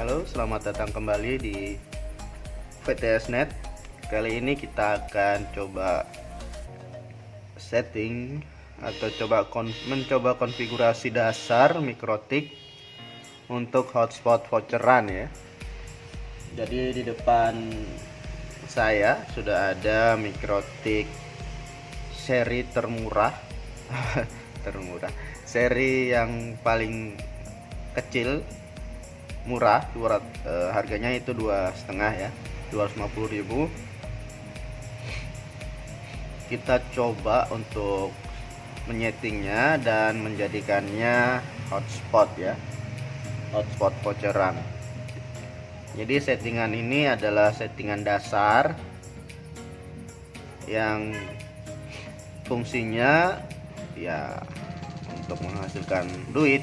Halo, selamat datang kembali di VTSnet. Kali ini kita akan coba setting atau mencoba konfigurasi dasar Mikrotik untuk hotspot voucheran ya. Jadi di depan saya sudah ada Mikrotik seri termurah seri yang paling kecil, murah, harganya itu 2,5 ya, 250.000. Kita coba untuk menyetingnya dan menjadikannya hotspot ya, hotspot voucheran. Jadi settingan ini adalah settingan dasar yang fungsinya ya untuk menghasilkan duit.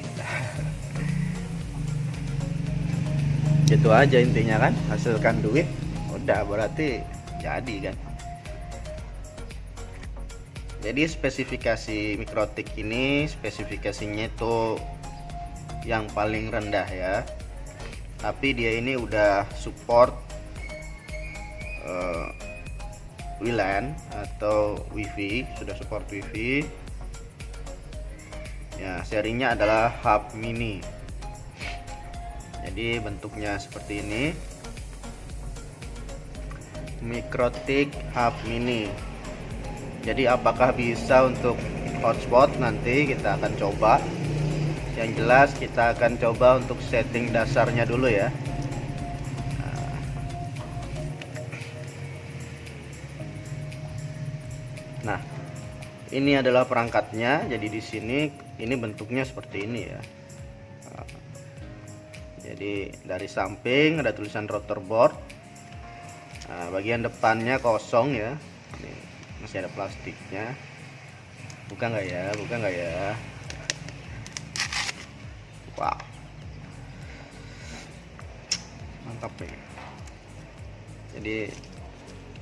Gitu aja intinya kan, hasilkan duit udah berarti jadi kan. Jadi spesifikasi Mikrotik ini spesifikasinya itu yang paling rendah ya, tapi dia ini udah support WLAN atau WiFi, sudah support WiFi ya. Serinya adalah Hub Mini. Jadi bentuknya seperti ini, Mikrotik Hub Mini. Jadi apakah bisa untuk hotspot, nanti kita akan coba. Yang jelas kita akan coba untuk setting dasarnya dulu ya. Nah, ini adalah perangkatnya. Jadi di sini ini bentuknya seperti ini ya. Jadi dari samping ada tulisan router board. Nah, bagian depannya kosong ya. Ini masih ada plastiknya. Buka nggak ya? Buka nggak ya? Wow, mantap nih. Jadi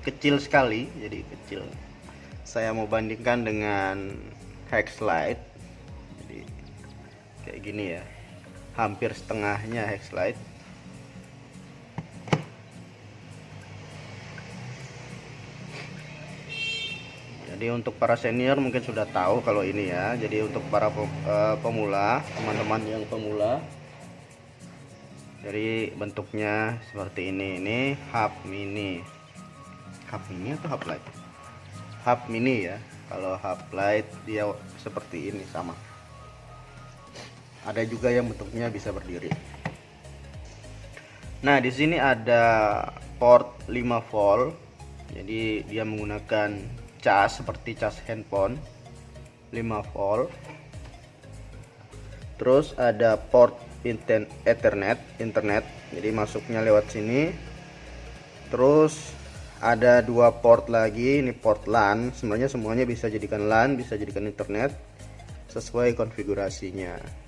kecil sekali. Jadi kecil. Saya mau bandingkan dengan Hexlite. Jadi kayak gini ya. Hampir setengahnya Hexlite. Jadi untuk para senior mungkin sudah tahu kalau ini ya. Jadi untuk para pemula, teman-teman yang pemula, jadi bentuknya seperti ini. Ini Hub Mini. Hub Mini atau Hub Lite? Hub Mini ya. Kalau Hub Lite dia seperti ini, sama. Ada juga yang bentuknya bisa berdiri. Nah, di sini ada port 5 volt. Jadi dia menggunakan cas seperti cas handphone 5 volt. Terus ada port internet. Jadi masuknya lewat sini. Terus ada 2 port lagi, ini port LAN. Sebenarnya semuanya bisa jadikan LAN, bisa jadikan internet sesuai konfigurasinya.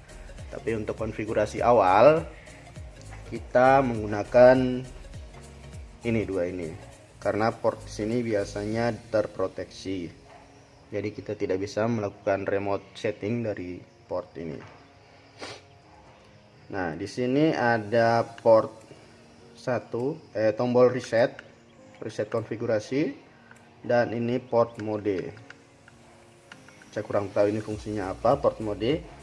Tapi untuk konfigurasi awal kita menggunakan ini, 2 ini, karena port sini biasanya terproteksi. Jadi kita tidak bisa melakukan remote setting dari port ini. Nah, di sini ada port 1, tombol reset konfigurasi, dan ini port mode. Saya kurang tahu ini fungsinya apa, port mode.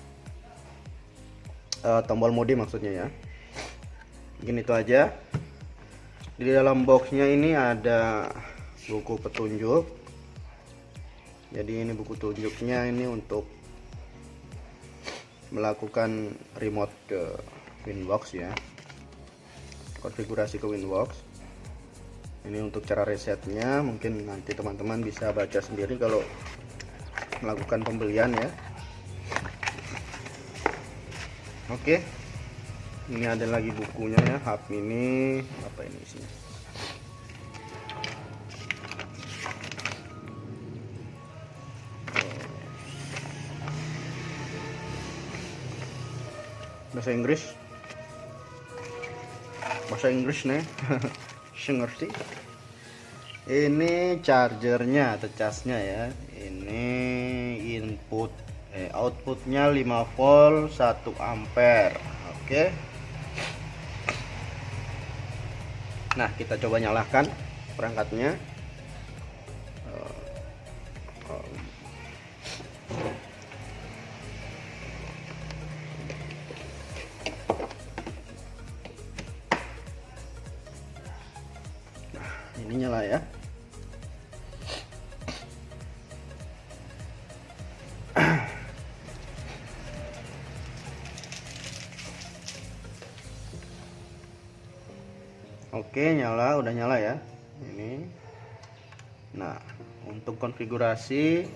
Tombol mode maksudnya ya. Mungkin itu aja. Di dalam boxnya ini ada buku petunjuk. Jadi ini buku petunjuknya ini untuk melakukan remote ke Winbox ya, konfigurasi ke Winbox. Ini untuk cara resetnya, mungkin nanti teman-teman bisa baca sendiri kalau melakukan pembelian ya. Oke, ini ada lagi bukunya ya, Hub Mini. Apa ini isinya? Bahasa Inggris nih. Saya ngerti. Ini chargernya atau casnya ya. Ini outputnya 5 volt 1 ampere. Oke. Nah, kita coba nyalakan perangkatnya. Nah, ini nyala ya. Oke, nyala, udah nyala ya. Ini. Nah, untuk konfigurasi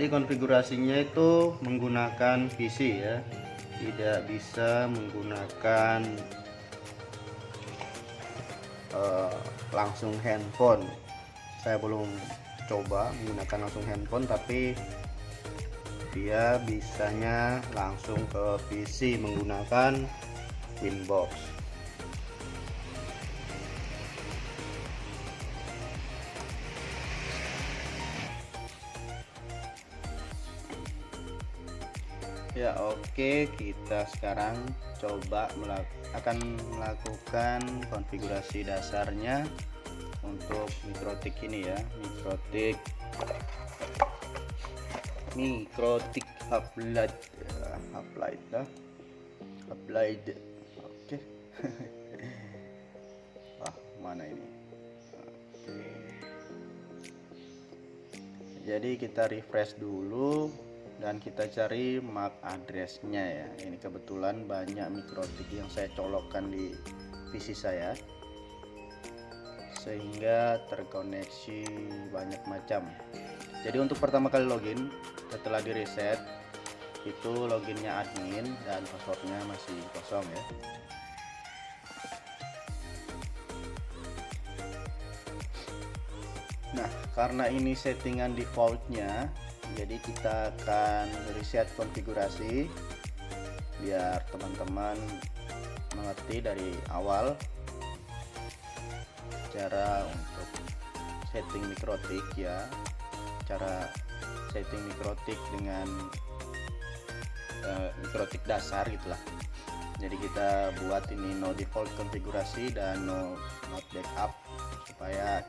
konfigurasinya itu menggunakan PC ya, tidak bisa menggunakan langsung handphone. Saya belum coba menggunakan langsung handphone, tapi dia bisanya langsung ke PC menggunakan Winbox. Ya, oke, kita sekarang coba akan melakukan konfigurasi dasarnya untuk Mikrotik ini ya, Mikrotik Applied oke. Mana ini? Oke. Jadi kita refresh dulu dan kita cari MAC addressnya ya. Ini kebetulan banyak Mikrotik yang saya colokkan di PC saya, sehingga terkoneksi banyak macam. Jadi untuk pertama kali login setelah di reset itu loginnya admin dan passwordnya masih kosong ya. Nah, karena ini settingan defaultnya, jadi kita akan reset konfigurasi biar teman-teman mengerti dari awal cara untuk setting Mikrotik ya, cara setting Mikrotik dengan Mikrotik dasar gitulah. Jadi kita buat ini no default konfigurasi dan not backup supaya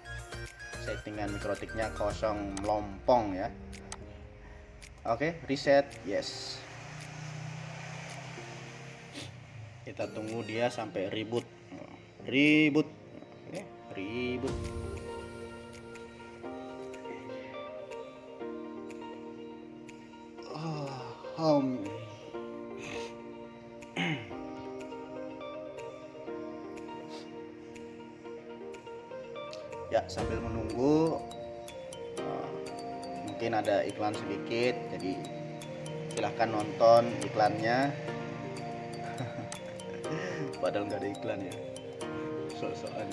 settingan Mikrotiknya kosong melompong ya. Oke, reset, yes. Kita tunggu dia sampai reboot. Oke, reboot. Ya, sambil menunggu mungkin ada iklan sedikit, jadi silahkan nonton iklannya. Padahal nggak ada iklan ya, soal-soal.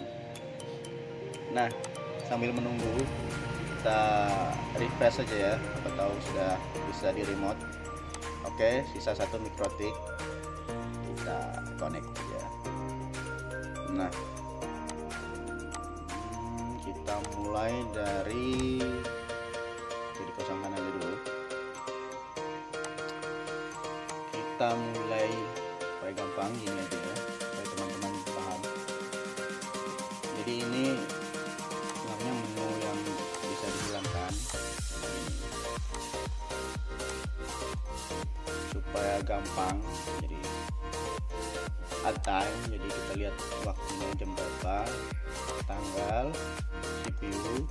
Nah, sambil menunggu kita refresh saja ya, apa tahu sudah bisa di remote. Oke, sisa satu Mikrotik kita connect ya. Nah, kita mulai dari kosongkan aja dulu. Kita mulai supaya gampang gini aja ya, supaya teman-teman paham. Jadi ini sebenarnya menu yang bisa dihilangkan supaya gampang. Jadi add time, jadi kita lihat waktunya jam berapa, tanggal, CPU,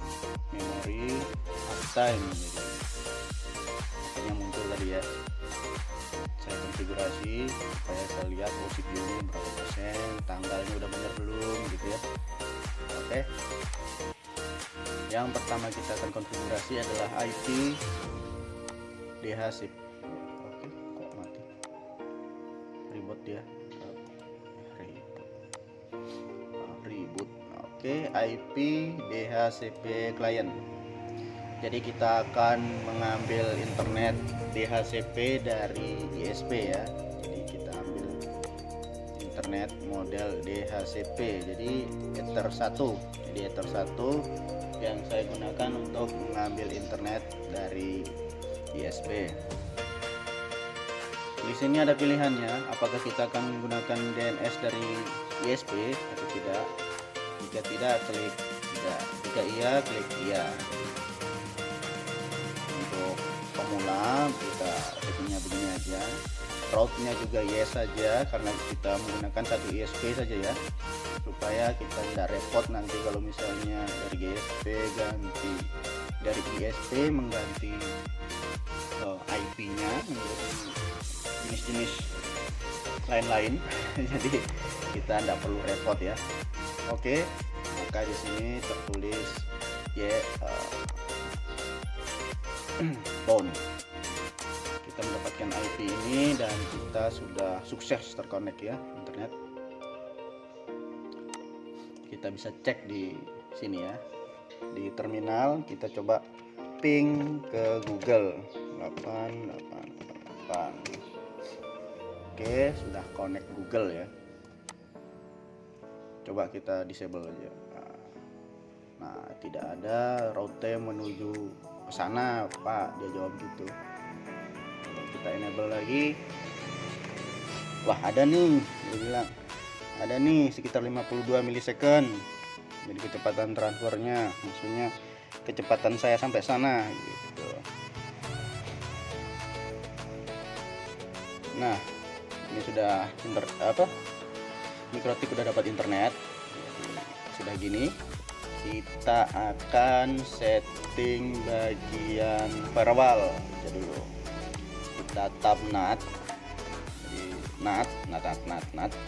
memori, time, jadi yang muncul tadi ya. Saya konfigurasi supaya saya lihat CPU ini berapa persen, tanggalnya udah bener belum gitu ya. Oke, yang pertama kita akan konfigurasi adalah IP DHCP. Oke, kok mati, reboot ya, reboot. Oke, IP DHCP client. Jadi kita akan mengambil internet DHCP dari ISP ya. Jadi kita ambil internet model DHCP, jadi Ether 1. Jadi Ether 1 yang saya gunakan untuk mengambil internet dari ISP. Di sini ada pilihannya, apakah kita akan menggunakan DNS dari ISP atau tidak. Jika tidak, klik tidak. Jika iya, klik iya. Untuk pemula kita settingnya begini aja. Route-nya juga yes saja, karena kita menggunakan satu ISP saja ya, supaya kita tidak repot nanti kalau misalnya dari ISP ganti, dari ISP mengganti IP-nya menjadi jenis-jenis lain-lain. Jadi kita tidak perlu repot ya. Oke, maka di sini tertulis phone. Kita mendapatkan IP ini dan kita sudah sukses terkonek ya internet. Kita bisa cek di sini ya, di terminal kita coba ping ke Google 888. Oke, sudah connect Google ya. Coba kita disable aja. Nah, tidak ada route menuju ke sana, Pak. Dia jawab gitu. Kita enable lagi. Wah, ada nih, dia bilang. Ada nih sekitar 52 milisecond. Jadi kecepatan transfernya, maksudnya kecepatan saya sampai sana gitu. Nah, ini sudah Mikrotik udah dapat internet. Sudah gini, kita akan setting bagian firewall aja dulu. Kita tab NAT. Jadi NAT.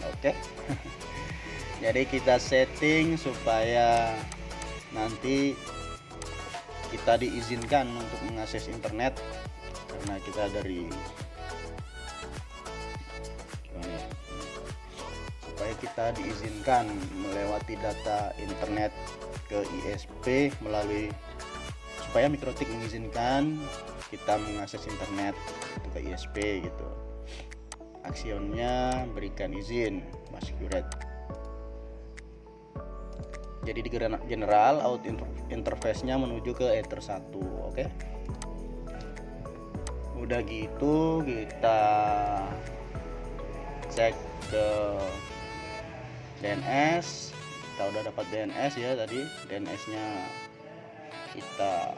Oke. Jadi kita setting supaya nanti kita diizinkan untuk mengakses internet, karena kita dari supaya kita diizinkan melewati data internet ke ISP melalui, supaya Mikrotik mengizinkan kita mengakses internet ke ISP gitu. Aksionnya berikan izin masquerade. Jadi di general out interface-nya menuju ke Ether 1. Oke. Udah gitu kita cek ke DNS. Kita udah dapat DNS ya tadi. DNS-nya kita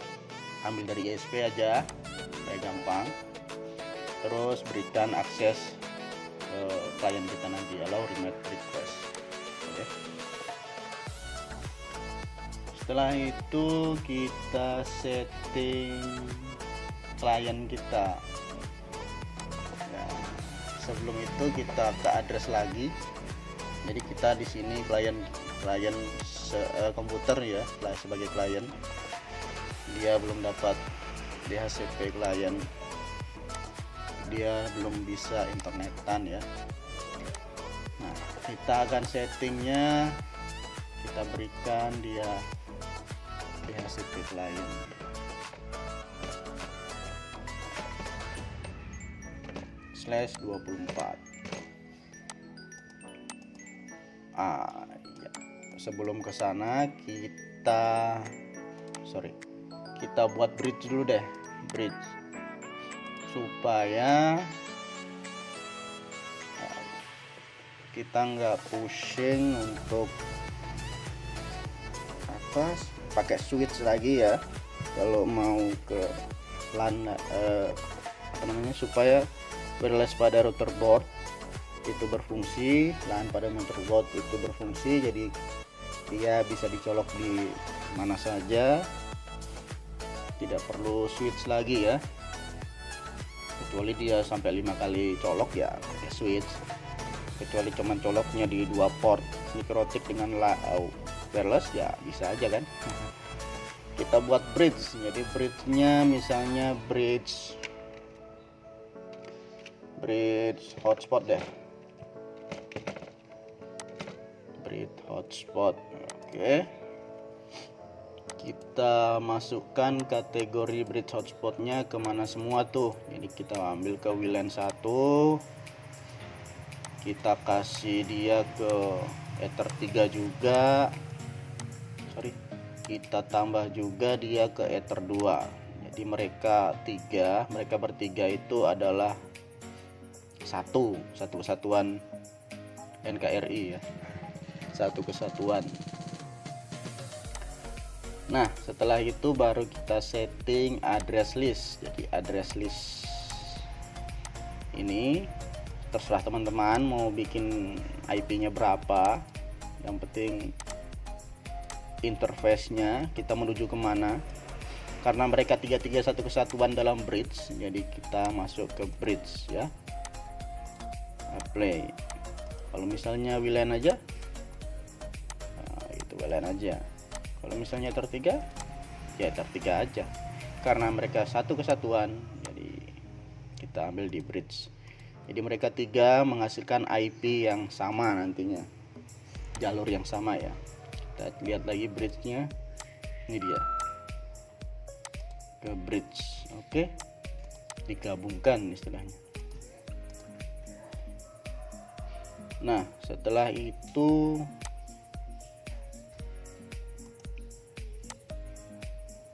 ambil dari ISP aja supaya gampang. Terus berikan akses ke klien kita nanti, allow remote request. Oke. Setelah itu kita setting klien kita. Ya, sebelum itu kita ke address lagi. Jadi kita di sini klien komputer ya, sebagai klien. Dia belum dapat DHCP klien. Dia belum bisa internetan ya. Nah, kita akan settingnya, kita berikan dia DHCP klien. /24. Ya. Sebelum ke sana kita buat bridge dulu deh, bridge supaya kita nggak pusing untuk pakai switch lagi ya kalau mau ke LAN, supaya wireless pada router board itu berfungsi, LAN pada motherboard itu berfungsi, jadi dia bisa dicolok di mana saja, tidak perlu switch lagi ya, kecuali dia sampai 5 kali colok ya pakai switch, kecuali cuman coloknya di 2 port Mikrotik dengan wireless ya bisa aja kan. Kita buat bridge, jadi bridge-nya misalnya bridge hotspot deh, bridge hotspot. Oke, kita masukkan kategori bridge hotspotnya kemana semua tuh. Jadi kita ambil ke WLAN 1, kita kasih dia ke Ether 3 juga, kita tambah juga dia ke Ether 2. Jadi mereka bertiga itu adalah satu kesatuan NKRI ya, satu kesatuan. Nah, setelah itu baru kita setting address list. Jadi address list ini terserah teman-teman mau bikin IP-nya berapa. Yang penting interface-nya kita menuju kemana. Karena mereka tiga-tiga satu kesatuan dalam bridge, jadi kita masuk ke bridge ya. Apply. Kalau misalnya WLAN aja, nah, itu WLAN aja. Kalau misalnya Ether 3, ya Ether 3 aja. Karena mereka satu kesatuan, jadi kita ambil di bridge. Jadi mereka tiga menghasilkan IP yang sama nantinya, jalur yang sama ya. Kita lihat lagi bridge-nya, ini dia ke bridge. Oke, digabungkan istilahnya. Nah, setelah itu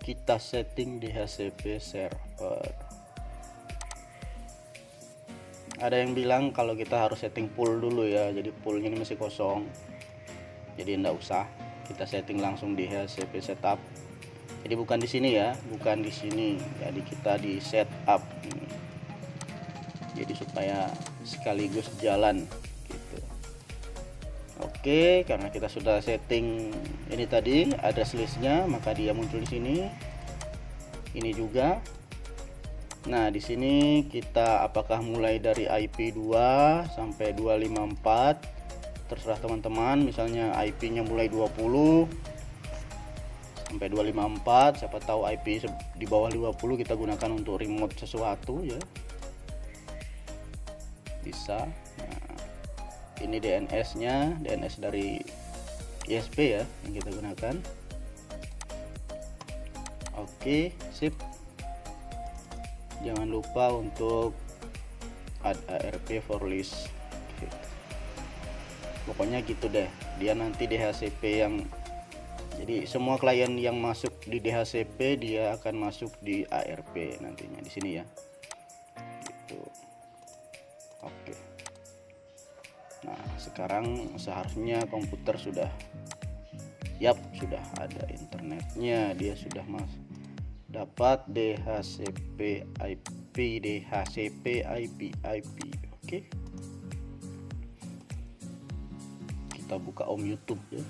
kita setting DHCP server. Ada yang bilang kalau kita harus setting pool dulu ya, jadi poolnya ini masih kosong, jadi enggak usah, kita setting langsung DHCP setup. Jadi bukan di sini ya, bukan di sini, jadi kita di setup ini. Jadi supaya sekaligus jalan gitu. Oke, karena kita sudah setting ini tadi address listnya, maka dia muncul di sini. Ini juga. Nah, di sini kita apakah mulai dari IP 2 sampai 254, terserah teman-teman. Misalnya IP-nya mulai 20 sampai 254, siapa tahu IP di bawah 20 kita gunakan untuk remote sesuatu ya. Bisa. Nah, ini DNS-nya, DNS dari ISP ya yang kita gunakan. Oke, sip. Jangan lupa untuk add ARP for list. Pokoknya gitu deh. Dia nanti DHCP yang, jadi semua klien yang masuk di DHCP dia akan masuk di ARP nantinya di sini ya. Gitu. Oke. Nah, sekarang seharusnya komputer sudah sudah ada internetnya, dia sudah dapat DHCP IP. Oke. Kita buka YouTube ya.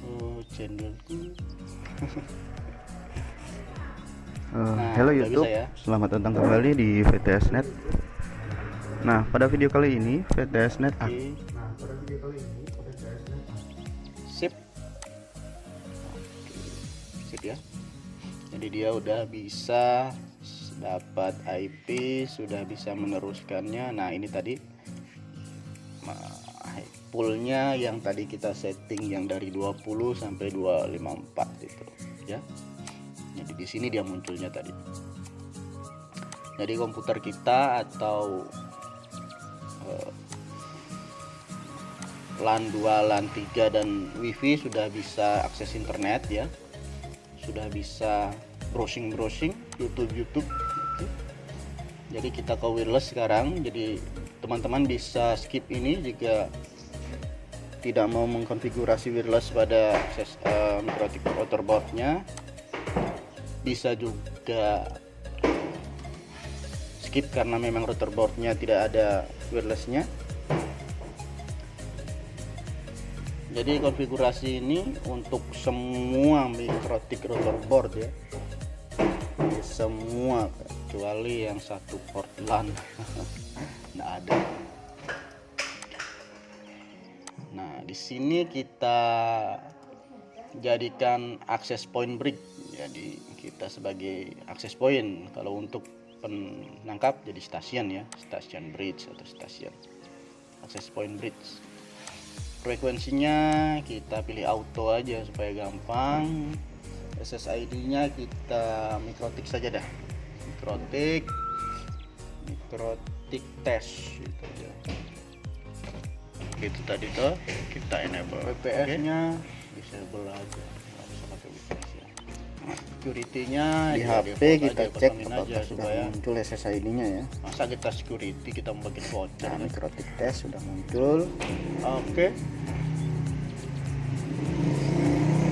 Oh, channelku. Halo YouTube, ya. Selamat datang kembali di VTSnet. Nah, pada video kali ini VTSnet Sip. Sip ya. Jadi dia udah bisa dapat IP, sudah bisa meneruskannya. Nah, ini tadi poolnya yang tadi kita setting yang dari 20 sampai 254 itu ya. Jadi di sini dia munculnya tadi. Jadi komputer kita atau LAN 2, LAN 3 dan WiFi sudah bisa akses internet ya. Sudah bisa browsing YouTube gitu. Jadi kita ke wireless sekarang. Jadi teman-teman bisa skip ini jika tidak mau mengkonfigurasi wireless pada akses MikroTik router boardnya. Bisa juga skip karena memang router boardnya tidak ada wirelessnya. Jadi konfigurasi ini untuk semua MikroTik router board ya, semua kecuali yang satu port LAN nggak ada. Nah, di sini kita jadikan access point brick. Jadi kita sebagai access point. Kalau untuk penangkap jadi stasiun ya, stasiun bridge atau stasiun access point bridge. Frekuensinya kita pilih auto aja supaya gampang. SSID-nya kita MikroTik saja dah. MikroTik Nikrotik test gitu aja. Itu tadi tuh kita enable. VPS-nya disable aja, nggak usah pakai VPS ya. Security-nya Di ya HP default kita aja, cek kosongin apakah aja sudah supaya muncul SSID-nya ya. masa kita security kita mau bikin voucher. Nah, Nikrotik test sudah muncul. Oke.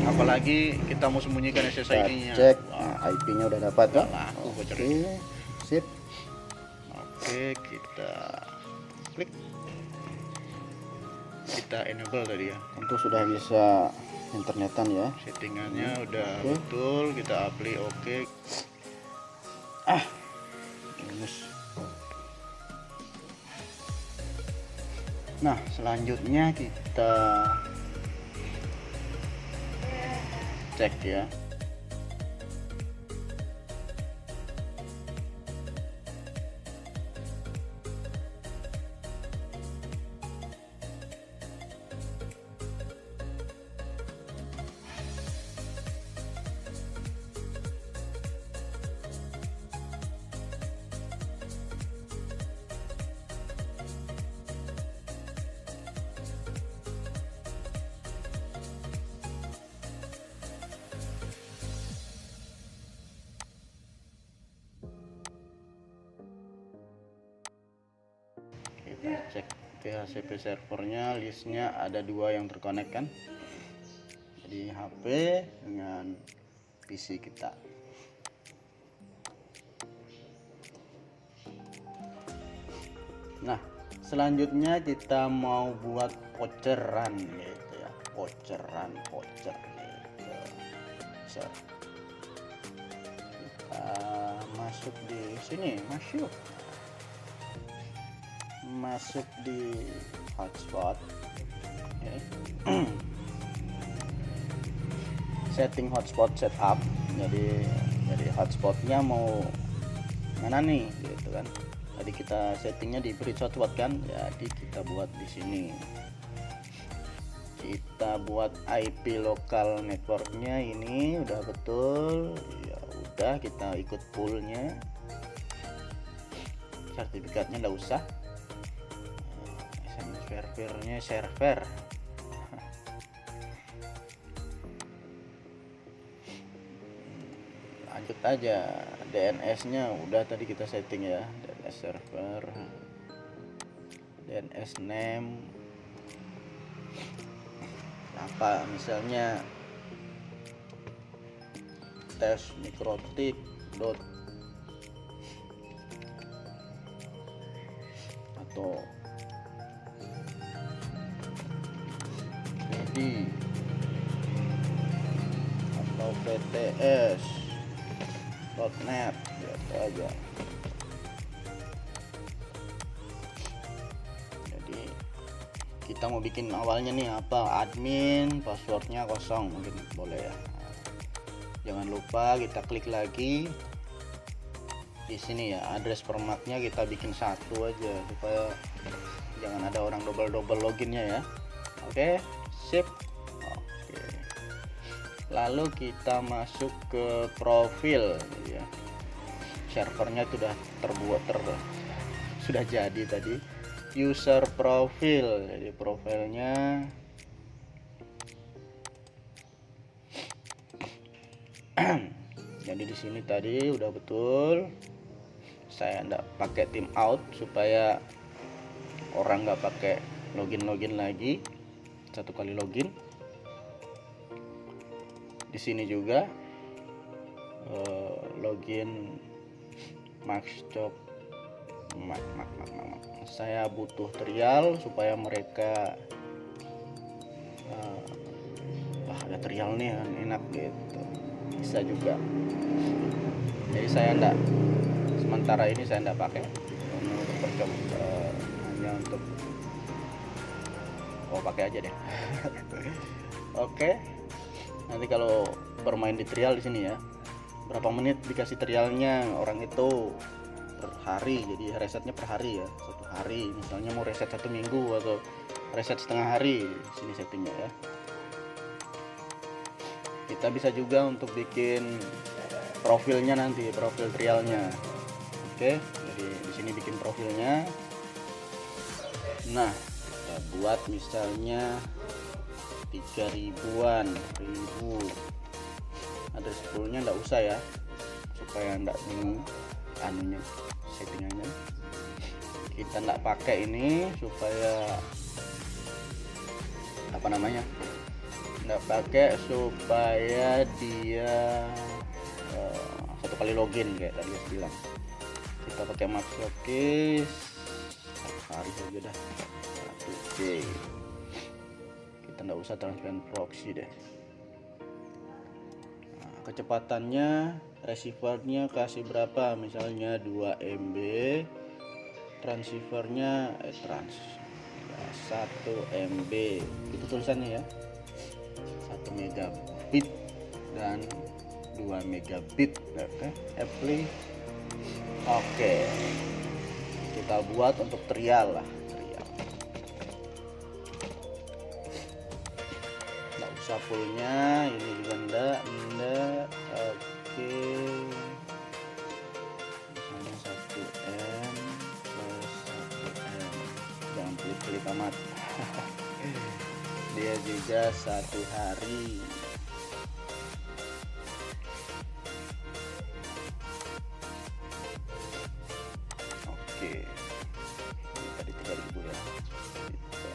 Apalagi kita mau sembunyikan Kita SSID-nya. cek, nah, IP-nya udah dapat ya. Laku voucher. Oke, sip. Oke, kita klik. Kita enable tadi ya. Tentu sudah bisa internetan ya. Settingannya udah Oke. betul, kita apply oke. Minus. Nah, selanjutnya kita cek ya. Kita cek DHCP servernya, listnya ada 2 yang terkonek kan, jadi HP dengan PC kita. Nah, selanjutnya kita mau buat voucheran gitu ya, voucher gitu. So, kita masuk di sini, masuk di hotspot. Okay. Setting hotspot setup. Jadi hotspotnya mau mana nih gitu kan. Tadi kita settingnya di bridge hotspot kan, jadi kita buat di sini. Kita buat IP lokal networknya ini udah betul ya, udah kita ikut poolnya. Sertifikatnya nggak usah. Servernya server. Lanjut aja, DNS-nya udah tadi kita setting ya, DNS server, DNS name apa misalnya tes nikrotik dot atau PD atau VTS.net gitu aja. Jadi kita mau bikin awalnya nih apa, admin, passwordnya kosong mungkin boleh ya. Jangan lupa kita klik lagi di sini ya, address permaknya kita bikin 1 aja supaya jangan ada orang double loginnya ya. Oke, sip. Oke, lalu kita masuk ke profil ya. Servernya sudah sudah jadi tadi, user profil. Jadi profilnya jadi di sini tadi udah betul. Saya enggak pakai timeout supaya orang nggak pakai login lagi, 1 kali login. Di sini juga login maxjob. Saya butuh trial supaya mereka ada trial nih kan, enak gitu, bisa juga. Jadi saya enggak, sementara ini saya enggak pakai untuk percoba, hanya untuk pakai aja deh. Oke, nanti kalau bermain di trial di sini ya, berapa menit dikasih trialnya orang itu per hari, jadi resetnya per hari ya, 1 hari. Misalnya mau reset 1 minggu atau reset setengah hari, sini settingnya ya. Kita bisa juga untuk bikin profilnya nanti, profil trialnya. Oke, Jadi di sini bikin profilnya. Nah, kita buat misalnya 3.000-an, 1000. Address poolnya nggak usah ya, supaya nggak ini anunya settingannya. Kita nggak pakai ini supaya apa namanya? Nggak pakai supaya dia satu kali login kayak tadi saya bilang. Kita pakai max showcase hari saja dah 1C. Kita nggak usah transparent proxy deh. Nah, kecepatannya receivernya kasih berapa, misalnya 2 MB, transceivernya 1 MB, itu tulisannya ya, 1 megabit dan 2 megabit. Apply. Oke, kita buat untuk trial lah, trial. Nggak usah fullnya, ini juga enggak. Oke, misalnya 1M plus 1M, jangan pelit-pelit amat. Dia juga 1 hari. Oke, ini tadi 3.000 ya, kita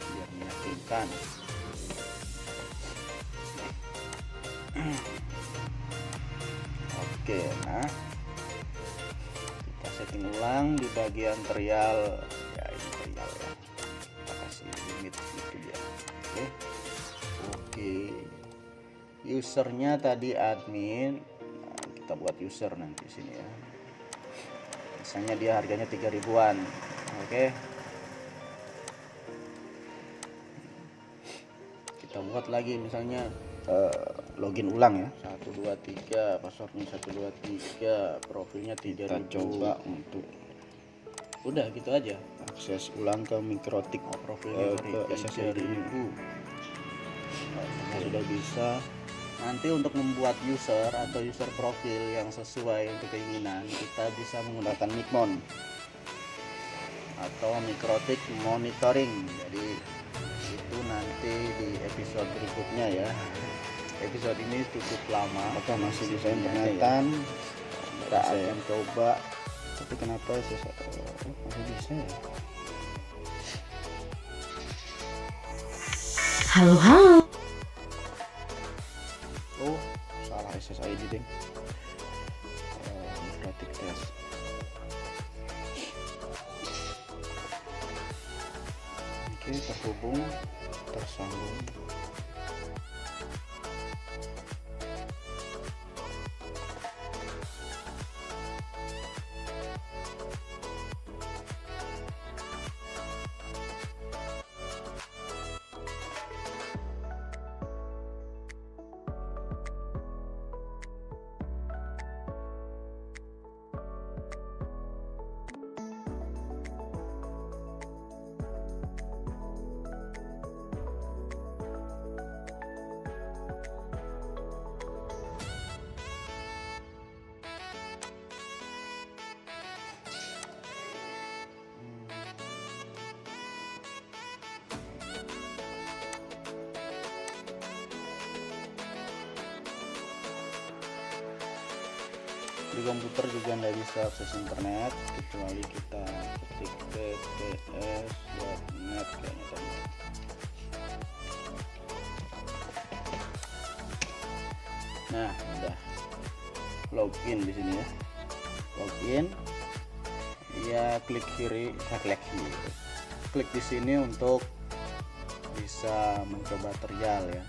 biar meyakinkan. Oke, nah kita setting ulang di bagian trial ya, ini trial ya, kita kasih limit itu dia. Oke, usernya tadi admin. Nah, kita buat user nanti sini ya, misalnya dia harganya 3.000-an. Oke, kita buat lagi misalnya login ulang ya, 1 2 3, passwordnya 1 2 3, profilnya 3.000. Kita coba untuk udah gitu aja, akses ulang ke Mikrotik. Profilnya ke SSID 1000. Sudah bisa. Nanti untuk membuat user atau user profil yang sesuai untuk keinginan, kita bisa menggunakan Mikmon atau Mikrotik monitoring. Jadi itu nanti di episode berikutnya ya. Episode ini cukup lama, apakah masih bisa internetan ya? Kita akan coba, tapi kenapa masih bisa ya? Halo. Oh, salah SSID deh. Mikrotik test. Oke, terhubung, tersambung. Di komputer juga nggak bisa akses internet kecuali kita ketik tts.net kayaknya tadi. Nah, udah login di sini ya. Login. Ya, klik kiri, klik di sini untuk bisa mencoba trial ya.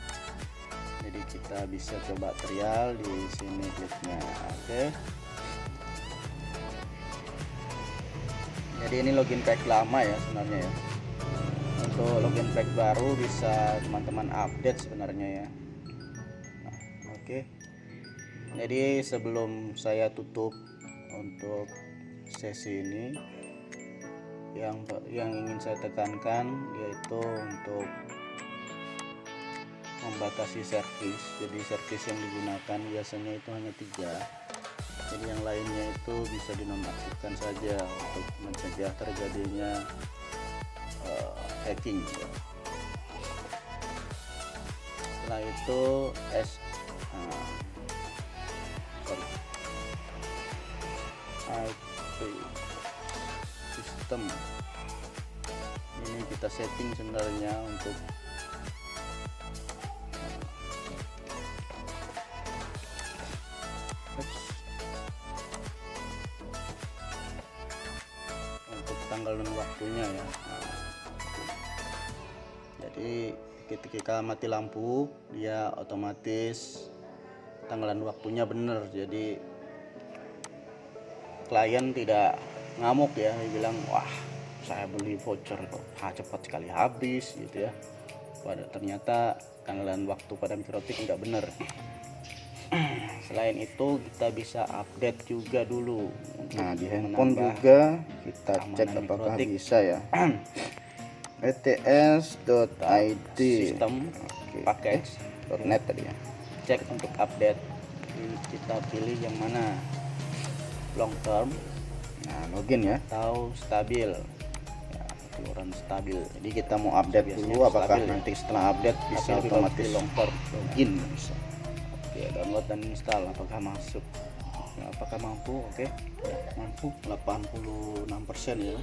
Jadi kita bisa coba trial di sini kliknya. Oke. Jadi ini login pack lama ya sebenarnya ya. Untuk login pack baru bisa teman-teman update sebenarnya ya. Nah, oke. Jadi sebelum saya tutup untuk sesi ini, yang ingin saya tekankan yaitu untuk membatasi servis. Jadi servis yang digunakan biasanya itu hanya 3. Jadi yang lainnya itu bisa dinonaktifkan saja untuk mencegah terjadinya hacking ya. Setelah itu IP sistem ini kita setting sebenarnya untuk tanggal dan waktunya ya. Jadi ketika mati lampu dia otomatis tanggalan waktunya bener, jadi klien tidak ngamuk ya, dia bilang wah saya beli voucher kok cepat sekali habis gitu ya, pada ternyata tanggalan waktu pada mikrotik nggak bener. Selain itu kita bisa update juga dulu. Nah di handphone juga kita cek apakah mikrotik. bisa ya. ets.id sistem package .net tadi ya. Cek untuk update, kita pilih yang mana, long term, nah login ya, atau stabil ya, keluaran stabil. jadi kita mau update dulu apakah stabil, nanti setelah update bisa tapi otomatis long term login bisa. Oke, download dan install apakah masuk ya, apakah mampu. Oke ya, mampu 86% ya,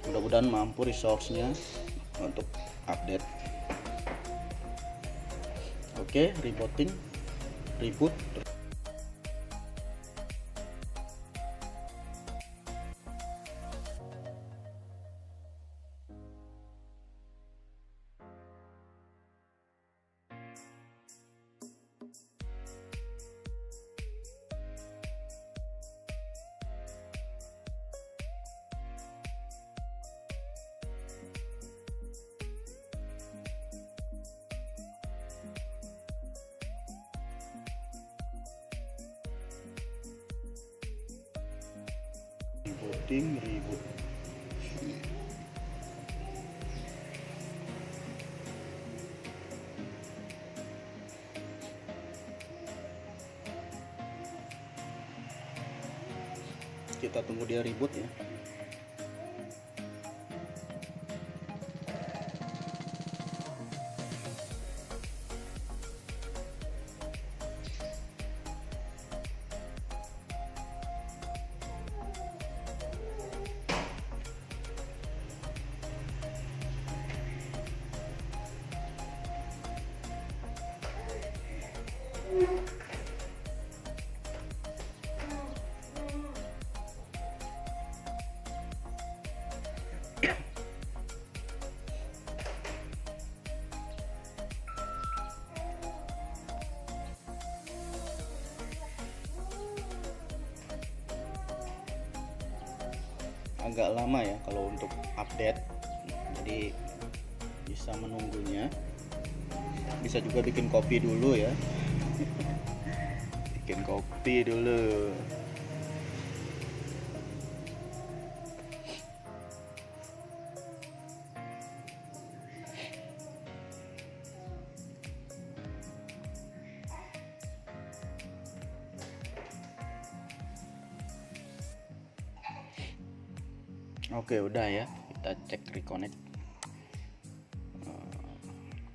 mudah-mudahan mampu resource-nya untuk update. Oke, reboot. Reboot. Kita tunggu dia reboot ya. Agak lama ya kalau untuk update, jadi bisa menunggunya. Bisa juga bikin kopi dulu ya. Bikin kopi dulu. Oke, udah ya, kita cek reconnect.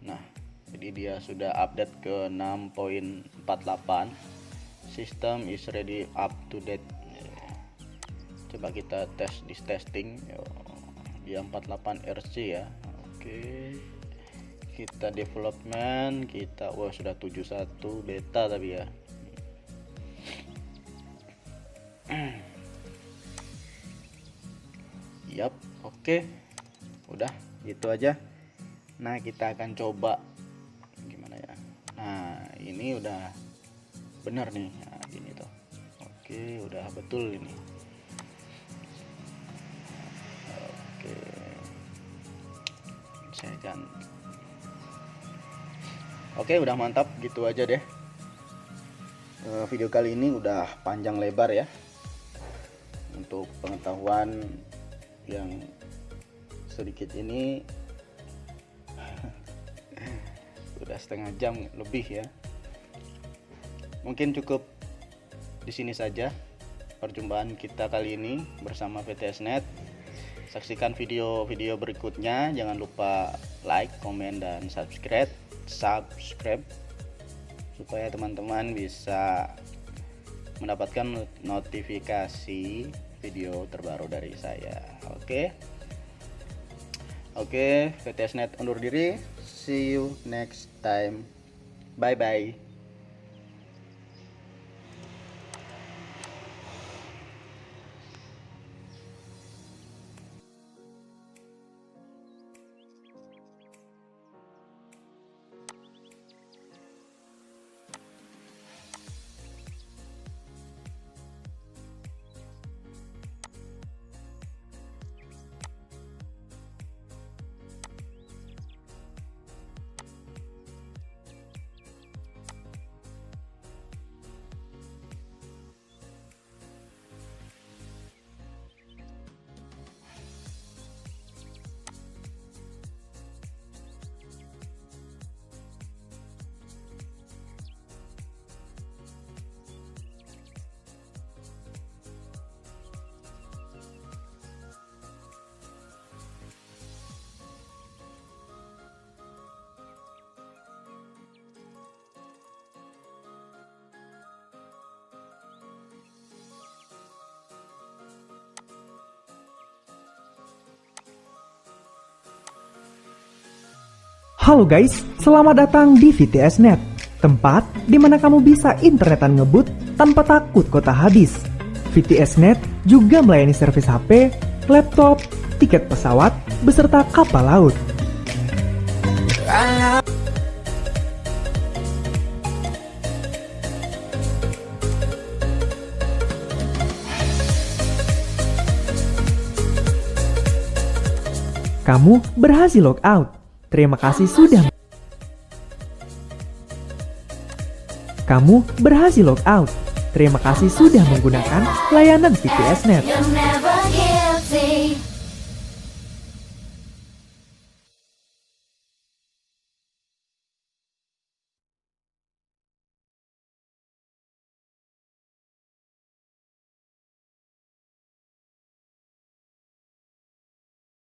Nah, jadi dia sudah update ke 6.48. System is ready up to date. Coba kita tes di testing. Dia 48 RC ya. Oke. Kita development, kita sudah 71 beta tapi ya. Yap, oke. Udah, gitu aja. Nah, kita akan coba gimana ya. Nah, ini udah benar nih. Nah, gini tuh. Oke, udah betul ini. Oke. Saya akan Oke, udah mantap, gitu aja deh. Video kali ini udah panjang lebar ya. Untuk pengetahuan yang sedikit ini udah setengah jam lebih ya. Mungkin cukup di sini saja perjumpaan kita kali ini bersama VTSnet. Saksikan video-video berikutnya. Jangan lupa like, komen, dan subscribe supaya teman-teman bisa mendapatkan notifikasi video terbaru dari saya. Oke, VTSnet undur diri. See you next time. Bye bye. Halo guys, selamat datang di VTSnet, tempat di mana kamu bisa internetan ngebut tanpa takut kota habis. VTSnet juga melayani servis HP, laptop, tiket pesawat, beserta kapal laut. Kamu berhasil log out. Terima kasih sudah. Kamu berhasil log out. Terima kasih sudah menggunakan layanan VTSnet.